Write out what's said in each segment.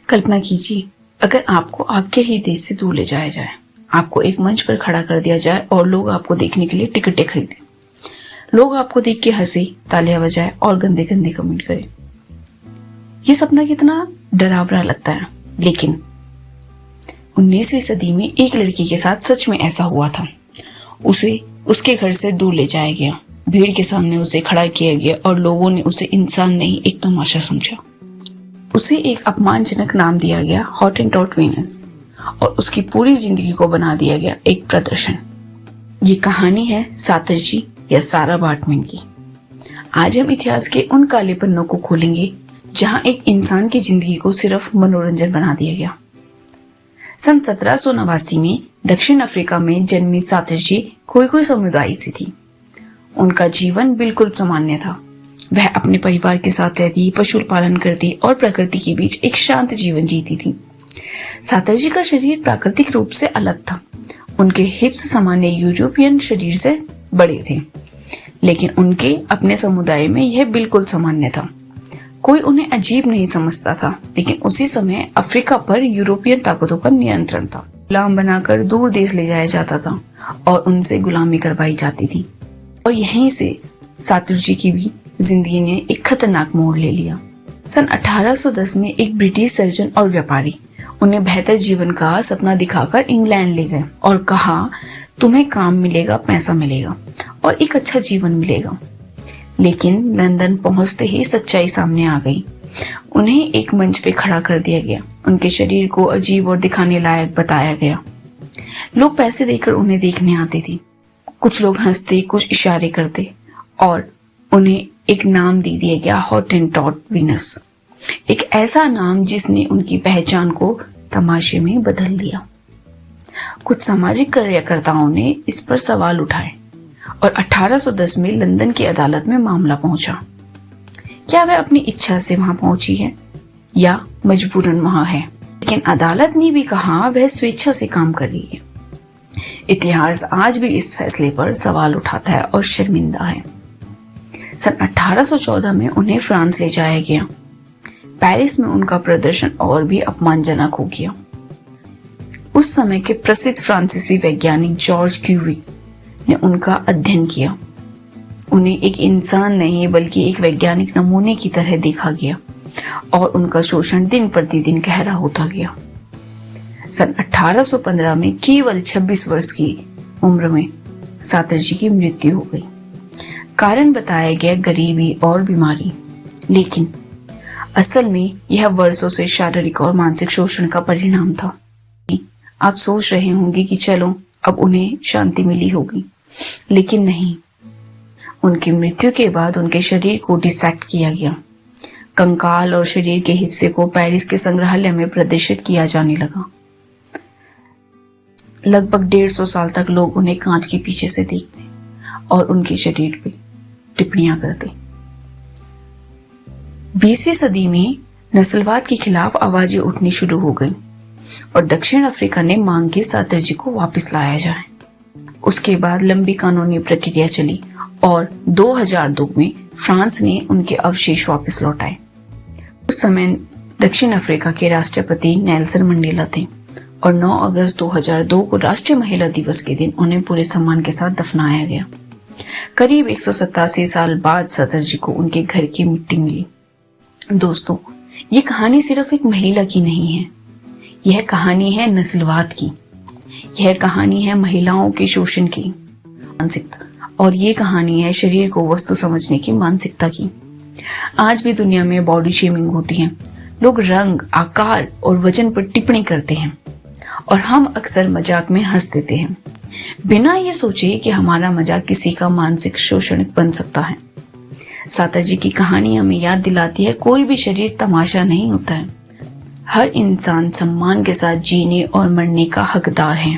कल्पना कीजिए, अगर आपको आपके ही देश से दूर ले जाया जाए, आपको एक मंच पर खड़ा कर दिया जाए और लोग आपको देखने के लिए टिकटें खरीदें, लोग आपको देख के हंसे, तालियां बजाए और गंदे गंदे कमेंट करें। ये सपना कितना डरावना लगता है, लेकिन 19वीं सदी में एक लड़की के साथ सच में ऐसा हुआ था। उसे उसके घर से दूर ले जाया गया, भीड़ के सामने उसे खड़ा किया गया और लोगों ने उसे इंसान नहीं एक तमाशा समझा। उसे एक अपमानजनक नाम दिया गया, हॉटेंटॉट वीनस, और उसकी पूरी जिंदगी को बना दिया गया एक प्रदर्शन। ये कहानी है सातरजी या सारा बार्टमैन की। आज हम इतिहास के उन काले पन्नों को खोलेंगे जहां एक इंसान की जिंदगी को सिर्फ मनोरंजन बना दिया गया। सन 1789 में दक्षिण अफ्रीका में जन्मी सातरजी कोई समुदाय से थी। उनका जीवन बिल्कुल सामान्य था। वह अपने परिवार के साथ रहती, पशु पालन करती और प्रकृति के बीच एक शांत जीवन जीती थी। सातरजी का शरीर प्राकृतिक रूप से अलग था। उनके हिप्स सामान्य यूरोपियन शरीर से बड़े थे, लेकिन उनके अपने समुदाय में यह बिल्कुल सामान्य था। कोई उन्हें अजीब नहीं समझता था, लेकिन उसी समय अफ्रीका पर यूरोपियन ताकतों का नियंत्रण था। गुलाम बनाकर दूर देश ले जाया जाता था और उनसे गुलामी करवाई जाती थी। और यहीं से सातरजी की भी जिंदगी ने एक खतरनाक मोड़ ले लिया। सन 1810 में एक ब्रिटिश सर्जन और व्यापारी उन्हें बेहतर जीवन का सपना दिखाकर इंग्लैंड ले गए और कहा, तुम्हें काम मिलेगा, पैसा मिलेगा और एक अच्छा जीवन मिलेगा। लेकिन लंदन पहुंचते ही सच्चाई सामने आ गई। उन्हें एक मंच पे खड़ा कर दिया गया। उनके शरीर को अजीब और दिखाने लायक बताया गया। लोग पैसे देकर उन्हें देखने आते थे। कुछ लोग हंसते, कुछ इशारे करते और उन्हें एक नाम दे दिया गया, हॉटेंटॉट वीनस। एक ऐसा नाम जिसने उनकी पहचान को तमाशे में बदल दिया। कुछ सामाजिक कार्यकर्ताओं ने इस पर सवाल उठाए और 1810 में लंदन की अदालत में मामला पहुंचा। क्या वह अपनी इच्छा से वहां पहुंची है या मजबूरन वहां है? लेकिन अदालत ने भी कहा वह स्वेच्छा से काम कर रही है। इतिहास आज भी इस फैसले पर सवाल उठाता है और शर्मिंदा है। सन 1814 में उन्हें फ्रांस ले जाया गया। पेरिस में उनका प्रदर्शन और भी अपमानजनक हो गया। उस समय के प्रसिद्ध फ्रांसीसी वैज्ञानिक जॉर्ज क्यूविक ने उनका अध्ययन किया। उन्हें एक इंसान नहीं बल्कि एक वैज्ञानिक नमूने की तरह देखा गया और उनका शोषण दिन प्रतिदिन गहरा होता गया। सन 1815 में केवल 26 वर्ष की उम्र में सातरजी की मृत्यु हो गई। कारण बताया गया गरीबी और बीमारी, लेकिन असल में यह वर्षों से शारीरिक और मानसिक शोषण का परिणाम था। आप सोच रहे होंगे कि चलो अब उन्हें शांति मिली होगी, लेकिन नहीं। उनकी मृत्यु के बाद उनके शरीर को डिसेक्ट किया गया। कंकाल और शरीर के हिस्से को पेरिस के संग्रहालय में प्रदर्शित किया जाने लगा। लगभग 150 साल तक लोग उन्हें कांच के पीछे से देखते और उनके शरीर पे टिप्पणियां करते। 20वीं सदी में नस्लवाद के खिलाफ आवाजें उठनी शुरू हो गई और दक्षिण अफ्रीका ने मांग की सातरजी को वापस लाया जाए। उसके बाद लंबी कानूनी प्रक्रिया चली और 2002 में फ्रांस ने उनके अवशेष वापस लौटाए। उस समय दक्षिण अफ्रीका के राष्ट्रपति नेल्सन मंडेला थे और 9 अगस्त 2002 को राष्ट्रीय महिला दिवस के दिन उन्हें पूरे सम्मान के साथ दफनाया गया। करीब 187 साल बाद सातरजी को उनके घर की मिट्टी मिली। दोस्तों, ये कहानी सिर्फ एक महिला की नहीं है। यह कहानी है नस्लवाद की। यह कहानी है महिलाओं के शोषण की मानसिकता, और ये कहानी है शरीर को वस्तु समझने की मानसिकता की। आज भी दुनिया में बॉडी शेमिंग होती है। लोग रंग, आकार और वजन पर टिप्पणी करते हैं और हम अक्सर मजाक में हंस देते हैं, बिना ये सोचे कि हमारा मजाक किसी का मानसिक शोषण बन सकता है। सातरजी की कहानी हमें याद दिलाती है, कोई भी शरीर तमाशा नहीं होता है। हर इंसान सम्मान के साथ जीने और मरने का हकदार है।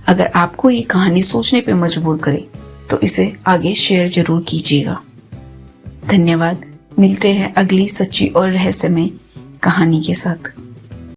अगर आपको ये कहानी सोचने पे मजबूर करे तो इसे आगे शेयर जरूर कीजिएगा। धन्यवाद। मिलते हैं अगली सच्ची और रहस्यमय कहानी के साथ।